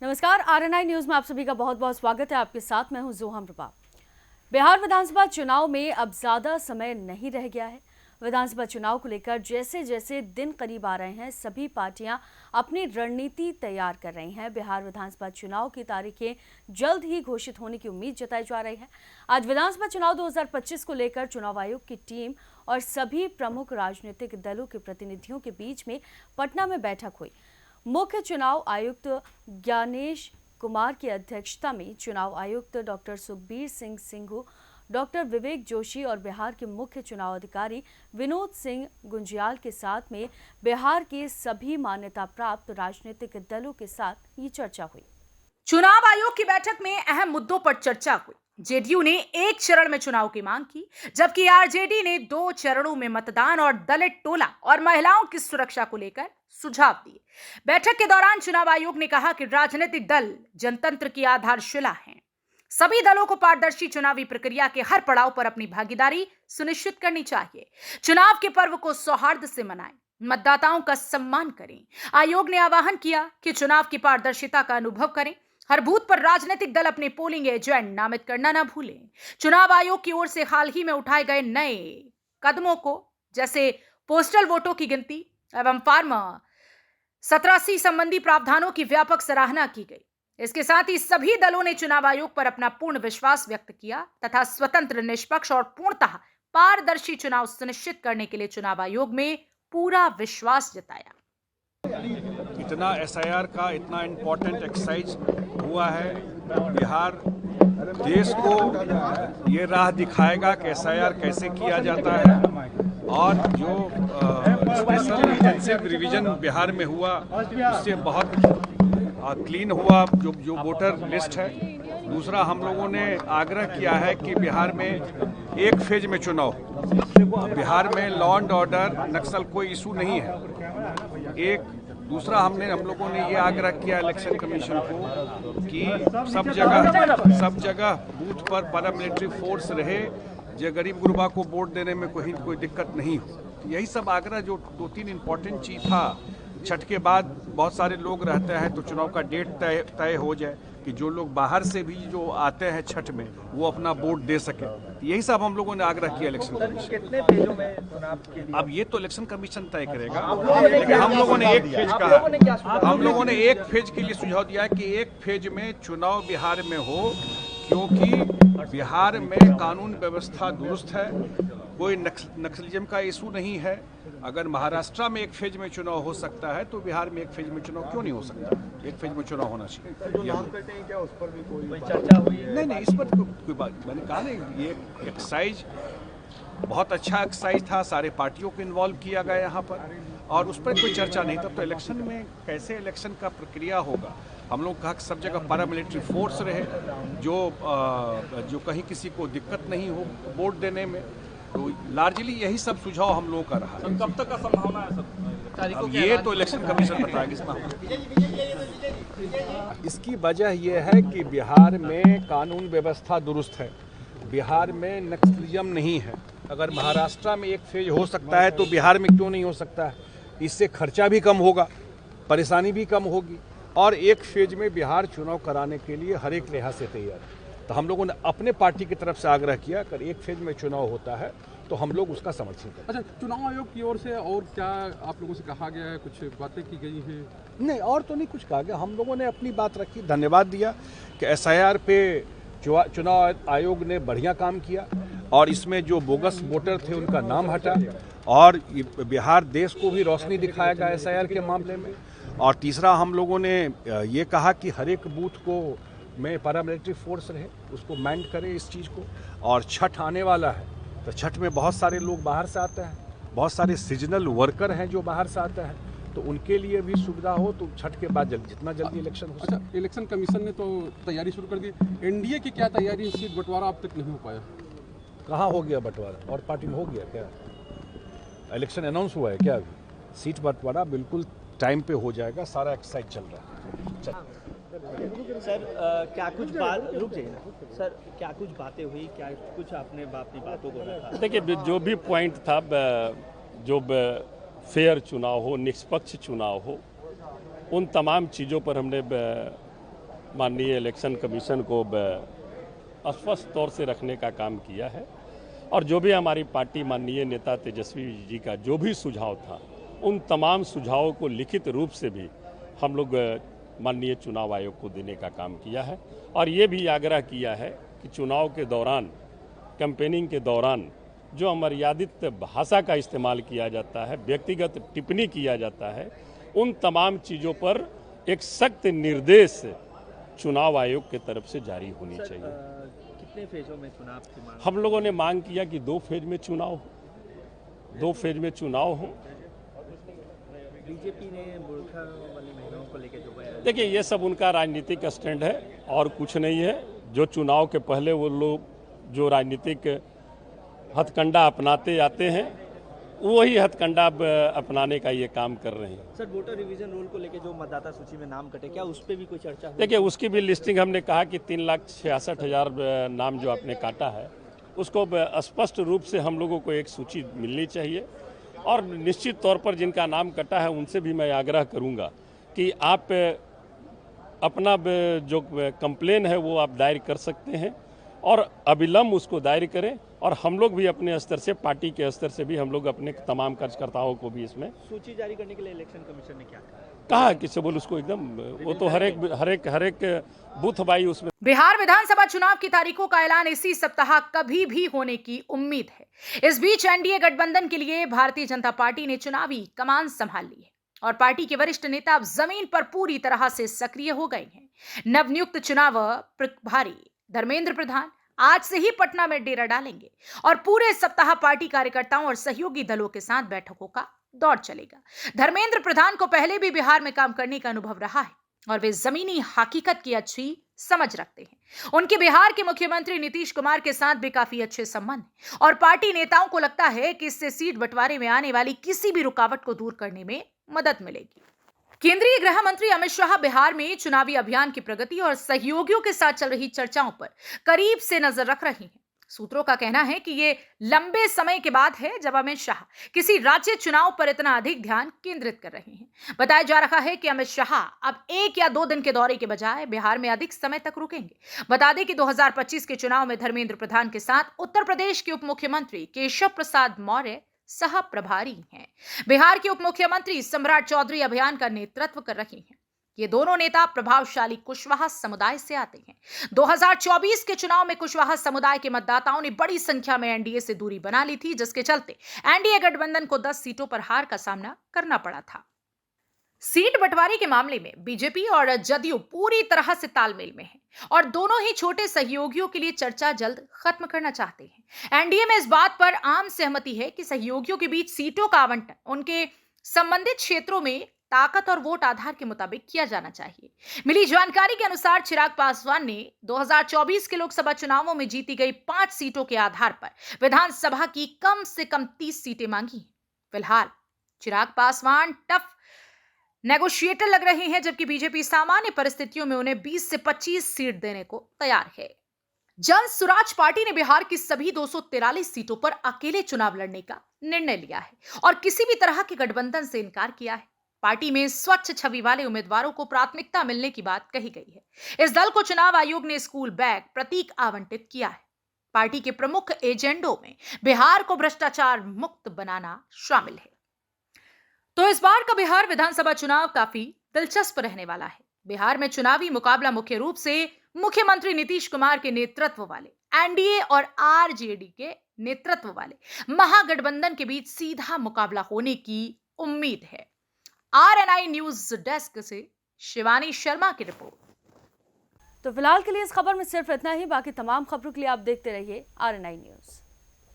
नमस्कार, RNI news में आप सभी का बहुत बहुत स्वागत है। आपके साथ मैं हूं जोहम रुपा। बिहार विधानसभा चुनाव में अब ज्यादा समय नहीं रह गया है। विधानसभा चुनाव को लेकर जैसे जैसे दिन करीब आ रहे हैं, सभी पार्टियां अपनी रणनीति तैयार कर रही हैं। बिहार विधानसभा चुनाव की तारीखें जल्द ही घोषित होने की उम्मीद जताई जा रही है। आज विधानसभा चुनाव 2025 को लेकर चुनाव आयोग की टीम और सभी प्रमुख राजनीतिक दलों के प्रतिनिधियों के बीच में पटना में बैठक हुई। मुख्य चुनाव आयुक्त ज्ञानेश कुमार की अध्यक्षता में चुनाव आयुक्त डॉक्टर सुखबीर सिंह सिंघू, डॉक्टर विवेक जोशी और बिहार के मुख्य चुनाव अधिकारी विनोद सिंह गुंजियाल के साथ में बिहार के सभी मान्यता प्राप्त राजनीतिक दलों के साथ ये चर्चा हुई। चुनाव आयोग की बैठक में अहम मुद्दों पर चर्चा हुई। जेडीयू ने एक चरण में चुनाव की मांग की, जबकि आरजेडी ने 2 चरणों में मतदान और दलित टोला और महिलाओं की सुरक्षा को लेकर सुझाव दिए। बैठक के दौरान चुनाव आयोग ने कहा कि राजनीतिक दल जनतंत्र की आधारशिला हैं। सभी दलों को पारदर्शी चुनावी प्रक्रिया के हर पड़ाव पर अपनी भागीदारी सुनिश्चित करनी चाहिए। चुनाव के पर्व को सौहार्द से मनाएं, मतदाताओं का सम्मान करें। आयोग ने आह्वान किया कि चुनाव की पारदर्शिता का अनुभव करें। हर बूथ पर राजनीतिक दल अपने पोलिंग एजेंट नामित करना न भूलें। चुनाव आयोग की ओर से हाल ही में उठाए गए नए कदमों को, जैसे पोस्टल वोटों की गिनती एवं फॉर्म 87 संबंधी प्रावधानों की व्यापक सराहना की गई। इसके साथ ही सभी दलों ने चुनाव आयोग पर अपना पूर्ण विश्वास व्यक्त किया तथा स्वतंत्र, निष्पक्ष और पूर्णतः पारदर्शी चुनाव सुनिश्चित करने के लिए चुनाव आयोग में पूरा विश्वास जताया। इतना एसआईआर का इतना इम्पोर्टेंट एक्सरसाइज हुआ है। बिहार देश को ये राह दिखाएगा कि एसआईआर कैसे किया जाता है, और जो स्पेशल इंटेंसिव रिवीजन बिहार में हुआ उससे बहुत क्लीन हुआ जो वोटर लिस्ट है। दूसरा, हम लोगों ने आग्रह किया है कि बिहार में एक फेज में चुनाव। बिहार में लॉ एंड ऑर्डर, नक्सल कोई इशू नहीं है। दूसरा, हम लोगों ने ये आग्रह किया इलेक्शन कमीशन को कि सब जगह बूथ पर पैरामिलिट्री फोर्स रहे, जो गरीब गुरबा को वोट देने में कोई दिक्कत नहीं हो। यही सब आग्रह, जो 2-3 इम्पोर्टेंट चीज था। छठ के बाद बहुत सारे लोग रहते हैं, तो चुनाव का डेट तय हो जाए कि जो लोग बाहर से भी जो आते हैं छठ में, वो अपना वोट दे सके। यही सब हम लोगों ने आग्रह किया इलेक्शन कमीशन। कितने फेजों में चुनाव के लिए? अब ये तो इलेक्शन कमीशन तय करेगा, लेकिन हम लोगों ने एक फेज कहा। हम लोगों ने एक फेज के लिए सुझाव दिया कि एक फेज में चुनाव बिहार में हो, क्योंकि बिहार में कानून व्यवस्था दुरुस्त है, कोई नक्सलिज्म का इशू नहीं है। अगर महाराष्ट्र में एक फेज में चुनाव हो सकता है, तो बिहार में एक फेज में चुनाव क्यों नहीं हो सकता? एक फेज में चुनाव होना चाहिए। जो नाम कटे हैं, क्या उस पर भी कोई चर्चा हुई है? नहीं, इस पर कोई बात, मैंने कहा नहीं, ये एक्सरसाइज बहुत अच्छा एक्सरसाइज था। सारे पार्टियों को इन्वॉल्व किया गया यहाँ पर, और उस पर कोई चर्चा नहीं। तब तो इलेक्शन में कैसे इलेक्शन का प्रक्रिया होगा, हम लोग कहा कि सब जगह पैरामिलिट्री फोर्स रहे, जो कहीं किसी को दिक्कत नहीं हो वोट देने में। तो लार्जली यही सब सुझाव हम लोगों का रहा है। कब तक का संभावना है सर? अब ये तो इलेक्शन कमीशन बताएगी। इसकी वजह यह है कि बिहार में कानून व्यवस्था दुरुस्त है, बिहार में नक्सलिज्म नहीं है। अगर महाराष्ट्र में एक फेज हो सकता है, तो बिहार में क्यों नहीं हो सकता है? इससे खर्चा भी कम होगा, परेशानी भी कम होगी, और एक फेज में बिहार चुनाव कराने के लिए हर एक लिहाज से तैयार है। तो हम लोगों ने अपने पार्टी की तरफ से आग्रह किया, अगर एक फेज में चुनाव होता है तो हम लोग उसका समर्थन करें। अच्छा, चुनाव आयोग की ओर से और क्या आप लोगों से कहा गया है? कुछ बातें की गई हैं? नहीं, और तो नहीं कुछ कहा गया। हम लोगों ने अपनी बात रखी, धन्यवाद दिया कि एसआईआर पे चुनाव आयोग ने बढ़िया काम किया, और इसमें जो बोगस वोटर थे उनका नाम हटा, और बिहार देश को भी रोशनी दिखाएगा एसआईआर के मामले में। और तीसरा, हम लोगों ने ये कहा कि हर एक बूथ को में पैरामिलिट्री फोर्स रहे, उसको मैंड करे इस चीज़ को। और छठ आने वाला है, तो छठ में बहुत सारे लोग बाहर से आते हैं, बहुत सारे सीजनल वर्कर हैं जो बाहर से आते हैं, तो उनके लिए भी सुविधा हो। तो छठ के बाद जितना जल्दी इलेक्शन हो। अच्छा, इलेक्शन कमीशन ने तो तैयारी शुरू कर दी, एनडीए की क्या तैयारी? सीट बंटवारा अब तक नहीं हो पाया। कहाँ हो गया बंटवारा? और पार्टी में हो गया क्या? इलेक्शन अनाउंस हुआ है क्या? अभी सीट बंटवारा बिल्कुल टाइम पे हो जाएगा, सारा एक्सरसाइज चल रहा है। सर, क्या कुछ बात रुक जाइए सर, क्या कुछ बातें हुई, क्या कुछ आपने अपनी बातों को रखा? देखिए, जो भी पॉइंट था, जो फेयर चुनाव हो, निष्पक्ष चुनाव हो, उन तमाम चीज़ों पर हमने माननीय इलेक्शन कमीशन को स्पष्ट तौर से रखने का काम किया है और जो भी हमारी पार्टी माननीय नेता तेजस्वी जी का जो भी सुझाव था उन तमाम सुझावों को लिखित रूप से भी हम लोग माननीय चुनाव आयोग को देने का काम किया है और ये भी आग्रह किया है कि चुनाव के दौरान कैंपेनिंग के दौरान जो अमर्यादित भाषा का इस्तेमाल किया जाता है, व्यक्तिगत टिप्पणी किया जाता है, उन तमाम चीज़ों पर एक सख्त निर्देश चुनाव आयोग के तरफ से जारी होनी चाहिए। कितने फेजों में चुनाव की मांग? हम लोगों ने मांग किया कि 2 फेज में चुनाव हो, 2 फेज में चुनाव हो। बीजेपी ने बुरखा वाली महिलाओं को लेकर जो बयान, देखिए ये सब उनका राजनीतिक स्टैंड है और कुछ नहीं है। जो चुनाव के पहले वो लोग जो राजनीतिक हथकंडा अपनाते आते हैं वही हथकंडा अपनाने का ये काम कर रहे हैं। सर वोटर रिवीजन रूल को लेकर जो मतदाता सूची में नाम कटे, क्या उस पर भी कोई चर्चा हुई? देखिए उसकी भी लिस्टिंग हमने कहा कि 3,66,000 नाम जो आपने काटा है उसको स्पष्ट रूप से हम लोगों को एक सूची मिलनी चाहिए और निश्चित तौर पर जिनका नाम कटा है उनसे भी मैं आग्रह करूंगा कि आप अपना जो कंप्लेन है वो आप दायर कर सकते हैं और अविलंब उसको दायर करें और हम लोग भी अपने स्तर से, पार्टी के स्तर से भी हम लोग अपने तमाम कार्यकर्ताओं को भी इसमें सूची जारी करने के लिए इलेक्शन कमीशन ने क्या कहा कि सबूत उसको एकदम वो तो हर एक बूथ बाई उसमें। बिहार विधानसभा चुनाव की तारीखों का ऐलान इसी सप्ताह कभी भी होने की उम्मीद है। इस बीच एनडीए गठबंधन के लिए भारतीय जनता पार्टी ने चुनावी कमान संभाल ली है और पार्टी के वरिष्ठ नेता अब जमीन पर पूरी तरह से सक्रिय हो गए हैं। नवनियुक्त चुनाव प्रभारी धर्मेंद्र प्रधान आज से ही पटना में डेरा डालेंगे और पूरे सप्ताह पार्टी कार्यकर्ताओं और सहयोगी दलों के साथ बैठकों का दौर चलेगा। धर्मेंद्र प्रधान को पहले भी बिहार में काम करने का अनुभव रहा है और वे जमीनी हकीकत की अच्छी समझ रखते हैं। उनके बिहार के मुख्यमंत्री नीतीश कुमार के साथ भी काफी अच्छे संबंध हैं और पार्टी नेताओं को लगता है कि इससे सीट बंटवारे में आने वाली किसी भी रुकावट को दूर करने में मदद मिलेगी। केंद्रीय गृह मंत्री अमित शाह बिहार में चुनावी अभियान की प्रगति और सहयोगियों के साथ चल रही चर्चाओं पर करीब से नजर रख रहे हैं। सूत्रों का कहना है कि ये लंबे समय के बाद है जब अमित शाह किसी राज्य चुनाव पर इतना अधिक ध्यान केंद्रित कर रहे हैं। बताया जा रहा है कि अमित शाह अब 1 या 2 दिन के दौरे के बजाय बिहार में अधिक समय तक रुकेंगे। बता दें कि 2025 के चुनाव में धर्मेंद्र प्रधान के साथ उत्तर प्रदेश के उप मुख्यमंत्री केशव प्रसाद मौर्य सह प्रभारी हैं। बिहार के उप मुख्यमंत्री सम्राट चौधरी अभियान का नेतृत्व कर रहे हैं। ये दोनों नेता प्रभावशाली कुशवाहा समुदाय से आते हैं। 2024 के चुनाव में कुशवाहा समुदाय के मतदाताओं ने बड़ी संख्या में एनडीए से दूरी बना ली थी, जिसके चलते एनडीए गठबंधन को 10 सीटों पर हार का सामना करना पड़ा था। सीट बंटवारे के मामले में बीजेपी और जदयू पूरी तरह से तालमेल में है और दोनों ही छोटे सहयोगियों के लिए चर्चा जल्द खत्म करना चाहते हैं। एनडीए में इस बात पर आम सहमति है कि सहयोगियों के बीच सीटों का आवंटन उनके संबंधित क्षेत्रों में ताकत और वोट आधार के मुताबिक किया जाना चाहिए। मिली जानकारी के अनुसार चिराग पासवान ने 2024 के लोकसभा चुनावों में जीती गई 5 सीटों के आधार पर विधानसभा की कम से कम 30 सीटें मांगी हैं। फिलहाल चिराग पासवान टफ नेगोशिएटर लग रहे हैं, जबकि बीजेपी सामान्य परिस्थितियों में उन्हें 20 से 25 सीट देने को तैयार है। जन सुराज पार्टी ने बिहार की सभी 243 सीटों पर अकेले चुनाव लड़ने का निर्णय लिया है और किसी भी तरह के गठबंधन से इनकार किया है। पार्टी में स्वच्छ छवि वाले उम्मीदवारों को प्राथमिकता मिलने की बात कही गई है। इस दल को चुनाव आयोग ने स्कूल बैग प्रतीक आवंटित किया है। पार्टी के प्रमुख एजेंडों में बिहार को भ्रष्टाचार मुक्त बनाना शामिल है। तो इस बार का बिहार विधानसभा चुनाव काफी दिलचस्प रहने वाला है। बिहार में चुनावी मुकाबला मुख्य रूप से मुख्यमंत्री नीतीश कुमार के नेतृत्व वाले एनडीए और आरजेडी के नेतृत्व वाले महागठबंधन के बीच सीधा मुकाबला होने की उम्मीद है। आरएनआई न्यूज डेस्क से शिवानी शर्मा की रिपोर्ट। तो फिलहाल के लिए इस खबर में सिर्फ इतना ही। बाकी तमाम खबरों के लिए आप देखते रहिए आरएनआई न्यूज।